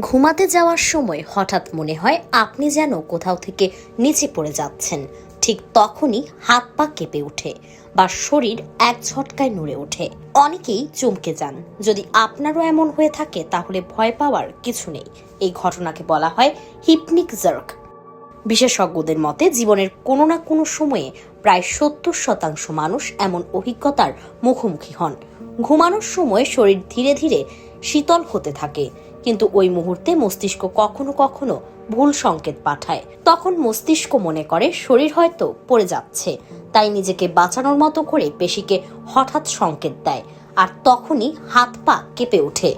ঘুমাতে যাওয়ার সময় হঠাৎ মনে হয় আপনি যেন কোথাও থেকে নিচে পড়ে যাচ্ছেন। ঠিক তখনই হাত পা কেঁপে ওঠে বা শরীর এক ঝটকায় নড়ে ওঠে। অনেকেই চমকে যান। যদি আপনারও এমন হয়ে থাকে তাহলে ভয় পাওয়ার কিছু নেই। এই ঘটনাকে বলা হয় হিপনিক জার্ক। বিশেষজ্ঞদের মতে জীবনের কোনো না কোনো সময়ে প্রায় 70% মানুষ এমন অভিজ্ঞতার মুখোমুখি হন। ঘুমানোর সময় শরীর ধীরে ধীরে শীতল হতে থাকে, কিন্তু ওই মুহূর্তে মস্তিষ্ক কখনো কখনো ভুল সংকেত পাঠায়। তখন মস্তিষ্ক মনে করে শরীর হয়তো পড়ে যাচ্ছে, তাই নিজেকে বাঁচানোর মতো করে পেশিকে হঠাৎ সংকেত দেয়, আর তখনই হাত পা কেঁপে ওঠে।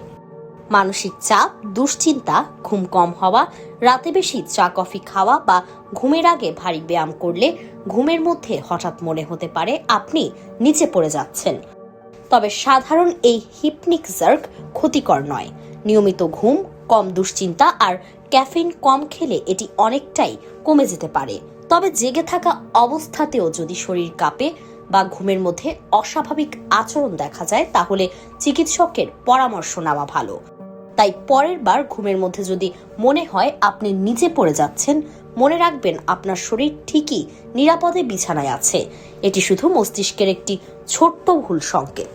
মানসিক চাপ, দুশ্চিন্তা, ঘুম কম হওয়া, রাতে বেশি চা কফি খাওয়া বা ঘুমের আগে ভারী ব্যায়াম করলে ঘুমের মধ্যে হঠাৎ মনে হতে পারে আপনি নিচে পড়ে যাচ্ছেন। তবে সাধারণ এই হিপনিক জার্ক ক্ষতিকর নয়। নিয়মিত ঘুম, কম দুশ্চিন্তা আর ক্যাফিন কম খেলে এটি অনেকটাই কমে যেতে পারে। তবে জেগে থাকা অবস্থাতেও যদি শরীর কাঁপে বা ঘুমের মধ্যে অস্বাভাবিক আচরণ দেখা যায় তাহলে চিকিৎসকের পরামর্শ নেওয়া ভালো। তাই পরের বার ঘুমের মধ্যে যদি মনে হয় আপনি নিচে পড়ে যাচ্ছেন, মনে রাখবেন আপনার শরীর ঠিকই নিরাপদে বিছানায় আছে। এটি শুধু মস্তিষ্কের একটি ছোট্ট ভুল সংকেত।